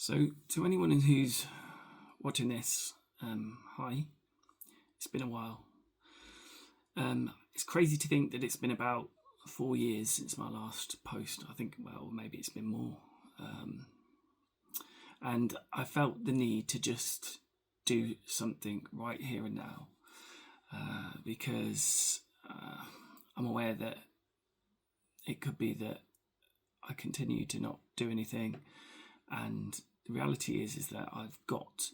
So to anyone who's watching this, hi, it's been a while. It's crazy to think that it's been about 4 years since my last post. I think, well, maybe it's been more. And I felt the need to just do something right here and now, because I'm aware that it could be that I continue to not do anything, and the reality is that I've got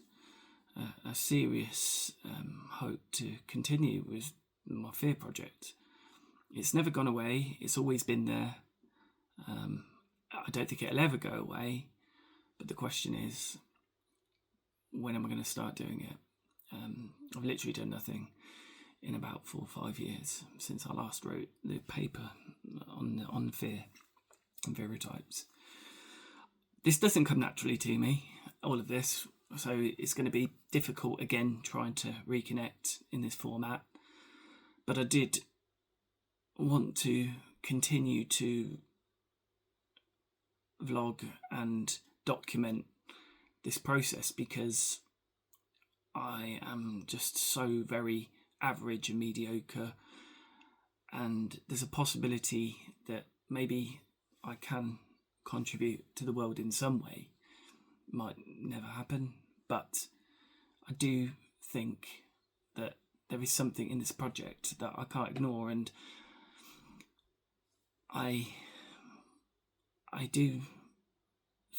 a serious hope to continue with my fear project. It's never gone away. It's always been there. I don't think it'll ever go away. But the question is, when am I going to start doing it? I've literally done nothing in about 4 or 5 years since I last wrote the paper on fear and stereotypes. This doesn't come naturally to me, all of this, so it's going to be difficult again trying to reconnect in this format. But I did want to continue to vlog and document this process because I am just so very average and mediocre, and there's a possibility that maybe I can contribute to the world in some way. Might never happen, but I do think that there is something in this project that I can't ignore, and I do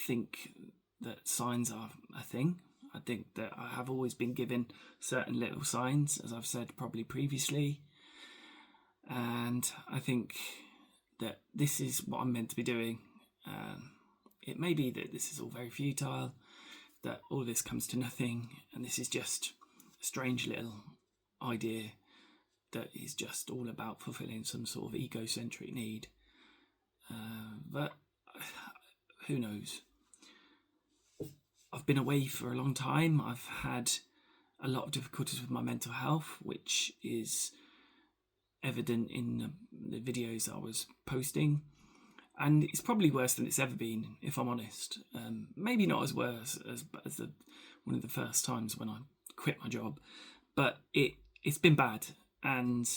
think that signs are a thing. I think that I have always been given certain little signs, as I've said probably previously, and I think that this is what I'm meant to be doing. It may be that this is all very futile, that all this comes to nothing, and this is just a strange little idea that is just all about fulfilling some sort of egocentric need. But who knows? I've been away for a long time. I've had a lot of difficulties with my mental health, which is evident in the videos I was posting. And it's probably worse than it's ever been, if I'm honest. Maybe not as worse as one of the first times when I quit my job, but it's been bad. And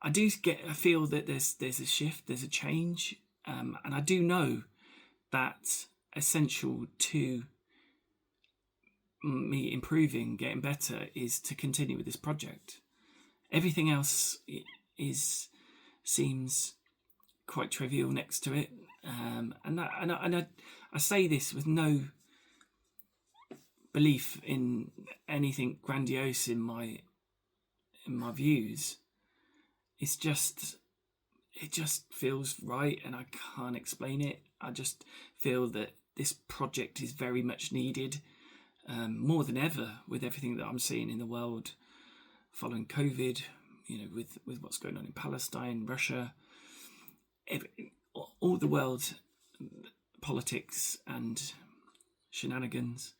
I do feel that there's a shift, there's a change, and I do know that essential to me improving, getting better, is to continue with this project. Everything else seems quite trivial next to it, and I say this with no belief in anything grandiose in my views. It just feels right, and I can't explain it. I just feel that this project is very much needed, more than ever, with everything that I'm seeing in the world following COVID, with what's going on in Palestine, Russia, all the world politics and shenanigans.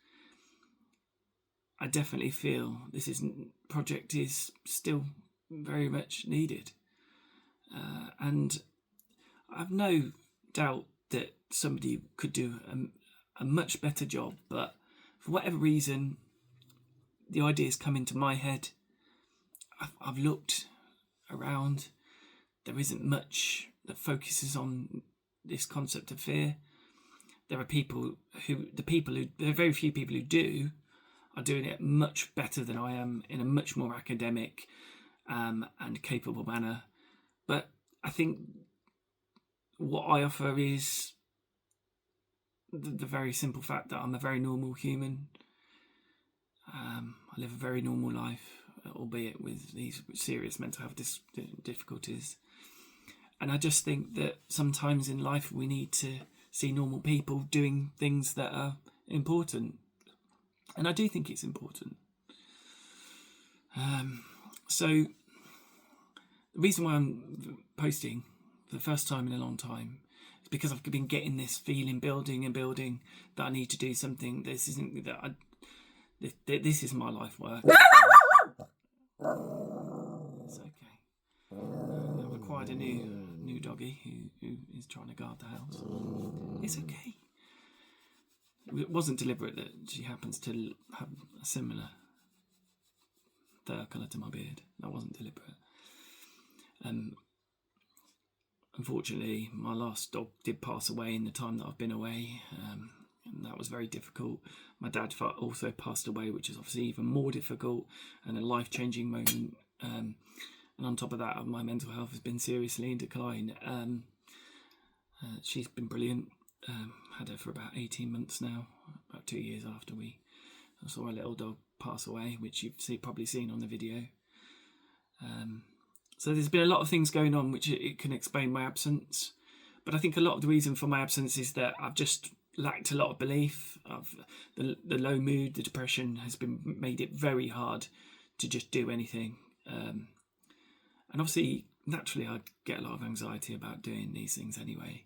I definitely feel this project is still very much needed, and I've no doubt that somebody could do a much better job, but for whatever reason the ideas come into my head. I've looked around. There isn't much that focuses on this concept of fear. There are very few people who do are doing it much better than I am, in a much more academic and capable manner. But I think what I offer is the very simple fact that I'm a very normal human. I live a very normal life, albeit with these serious mental health difficulties. And I just think that sometimes in life we need to see normal people doing things that are important. And I do think it's important. So the reason why I'm posting for the first time in a long time is because I've been getting this feeling building that I need to do something. This isn't that this is my life work. It's okay. I've acquired a new doggy who is trying to guard the house. It's okay. it wasn't deliberate that she happens to have a similar colour to my beard. That wasn't deliberate. Unfortunately, my last dog did pass away in the time that I've been away, and that was very difficult. My dad also passed away, which is obviously even more difficult and a life-changing moment. And on top of that, my mental health has been seriously in decline. She's been brilliant. Had her for about 18 months now, about 2 years after we saw our little dog pass away, which you've probably seen on the video. So there's been a lot of things going on which it can explain my absence. But I think a lot of the reason for my absence is that I've just lacked a lot of belief. The low mood, the depression has made it very hard to just do anything. And obviously, naturally, I get a lot of anxiety about doing these things anyway.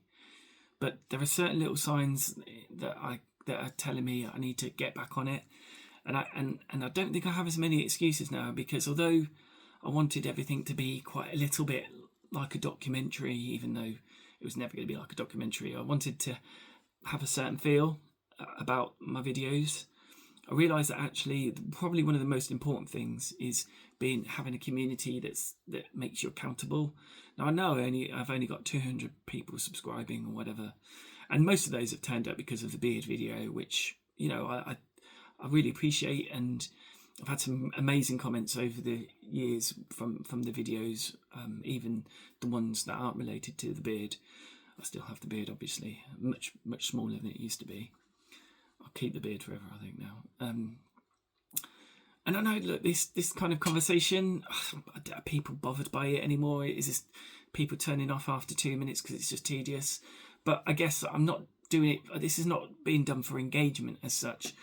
But there are certain little signs that are telling me I need to get back on it. And I don't think I have as many excuses now, because although I wanted everything to be quite a little bit like a documentary, even though it was never going to be like a documentary, I wanted to have a certain feel about my videos. I realised that actually probably one of the most important things is having a community that makes you accountable. Now I know I've only got 200 people subscribing or whatever, and most of those have turned up because of the beard video, which I really appreciate, and I've had some amazing comments over the years from the videos, even the ones that aren't related to the beard. I still have the beard, obviously, much smaller than it used to be. I'll keep the beard forever, I think, now. And I know, look, this kind of conversation, are people bothered by it anymore? Is this people turning off after 2 minutes because it's just tedious? But I guess I'm not doing it. This is not being done for engagement as such.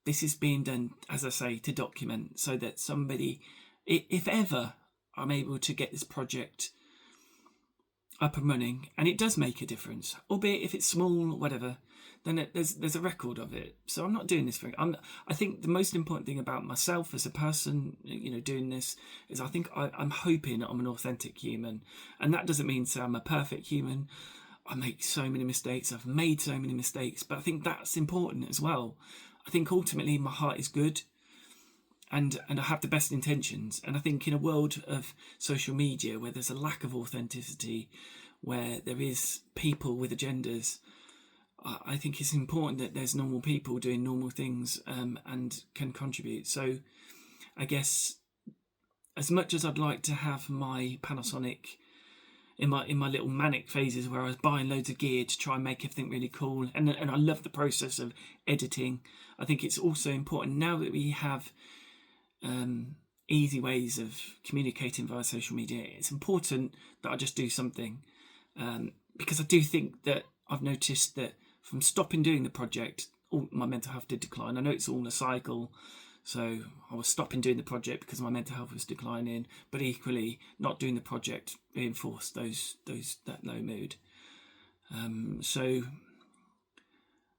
This is being done, as I say, to document, so that somebody, if ever I'm able to get this project up and running, and it does make a difference, albeit if it's small or whatever, then there's a record of it. So I'm not doing this for. I think the most important thing about myself as a person, doing this, is I think I'm hoping I'm an authentic human, and that doesn't mean I'm a perfect human. I make so many mistakes. I've made so many mistakes, but I think that's important as well. I think ultimately my heart is good, and I have the best intentions. And I think in a world of social media where there's a lack of authenticity, where there is people with agendas, I think it's important that there's normal people doing normal things, and can contribute. So I guess as much as I'd like to have my Panasonic in my little manic phases where I was buying loads of gear to try and make everything really cool, and I love the process of editing, I think it's also important now that we have easy ways of communicating via social media. It's important that I just do something, because I do think that I've noticed that from stopping doing the project, my mental health did decline. I know it's all a cycle, so I was stopping doing the project because my mental health was declining, but equally not doing the project reinforced that low mood. So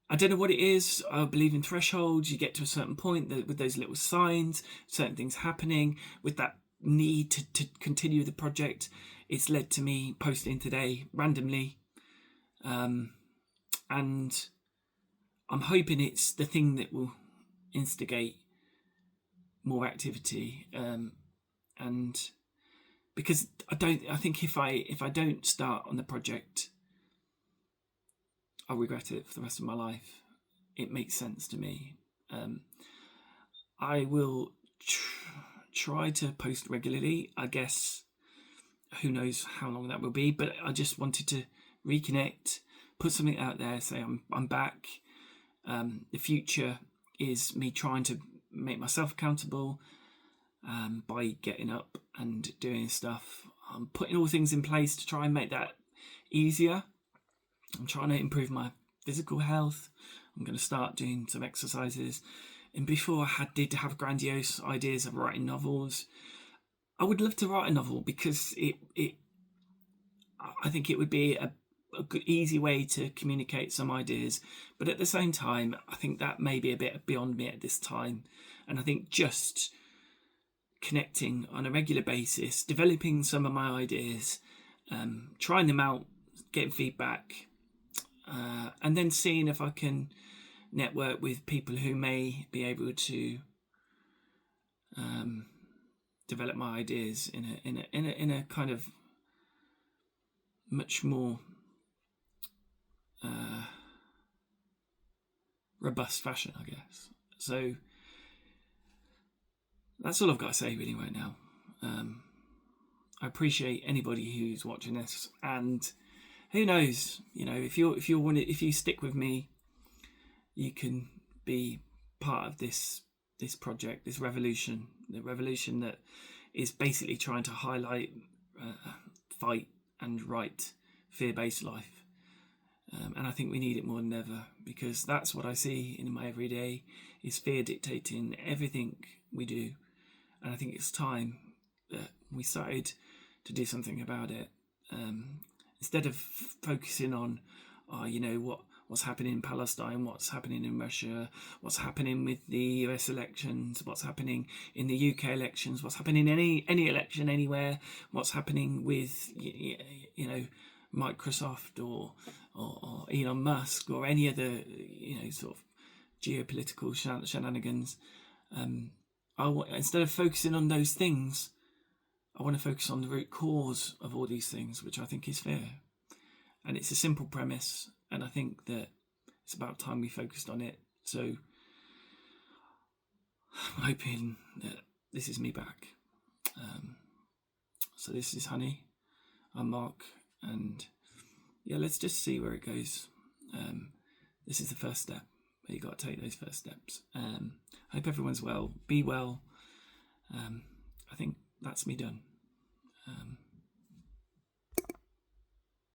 I don't know what it is. I believe in thresholds. You get to a certain point with those little signs, certain things happening, with that need to continue the project. It's led to me posting today randomly, and I'm hoping it's the thing that will instigate more activity, and because I think if I don't start on the project, I'll regret it for the rest of my life. It makes sense to me. I will try to post regularly. I guess who knows how long that will be, but I just wanted to reconnect, put something out there, say I'm back. The future is me trying to make myself accountable, by getting up and doing stuff. I'm putting all things in place to try and make that easier. I'm trying to improve my physical health. I'm going to start doing some exercises. And before I did have grandiose ideas of writing novels. I would love to write a novel because I think it would be a good, easy way to communicate some ideas. But at the same time, I think that may be a bit beyond me at this time. And I think just connecting on a regular basis, developing some of my ideas, trying them out, getting feedback, and then seeing if I can network with people who may be able to develop my ideas in a kind of much more robust fashion, I guess. So that's all I've got to say really right now. I appreciate anybody who's watching this, and who knows, if you stick with me, you can be part of this project, this revolution, the revolution that is basically trying to highlight, fight and write fear-based life. And I think we need it more than ever, because that's what I see in my everyday, is fear dictating everything we do. And I think it's time that we started to do something about it. Instead of focusing on, what's happening in Palestine, what's happening in Russia, what's happening with the US elections, what's happening in the UK elections, what's happening in any election anywhere, what's happening with Microsoft or Elon Musk or any other sort of geopolitical shenanigans. Instead of focusing on those things, I want to focus on the root cause of all these things, which I think is fear. And it's a simple premise, and I think that it's about time we focused on it. So I'm hoping that this is me back. So this is Honey. I'm Mark, and let's just see where it goes. This is the first step. You got to take those first steps. I hope everyone's well. Be well. I think that's me done.